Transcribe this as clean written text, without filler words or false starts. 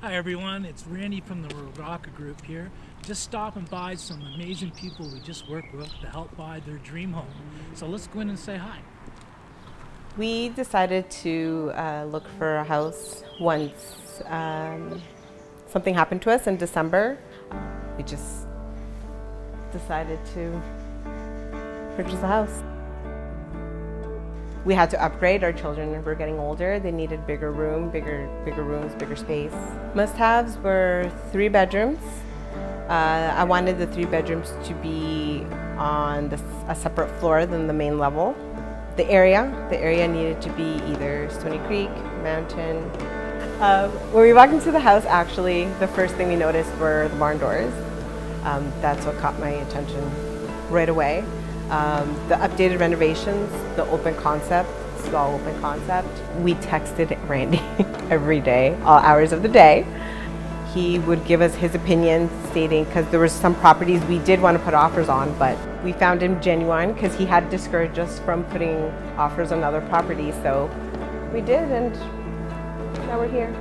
Hi everyone, it's Randy from the Rocker Group here. Just stopping by some amazing people we just worked with to help buy their dream home. So let's go in and say hi. We decided to look for a house once something happened to us in December. We just decided to purchase a house. We had to upgrade. Our children were getting older. They needed bigger rooms, bigger space. Must-haves were 3 bedrooms. I wanted the 3 bedrooms to be on a separate floor than the main level. The area needed to be either Stoney Creek, mountain. When we walked into the house, actually, the first thing we noticed were the barn doors. That's what caught my attention right away. The updated renovations, the open concept, small open concept. We texted Randy every day, all hours of the day. He would give us his opinion, stating, because there were some properties we did want to put offers on, but we found him genuine because he had discouraged us from putting offers on other properties. So we did, and now we're here.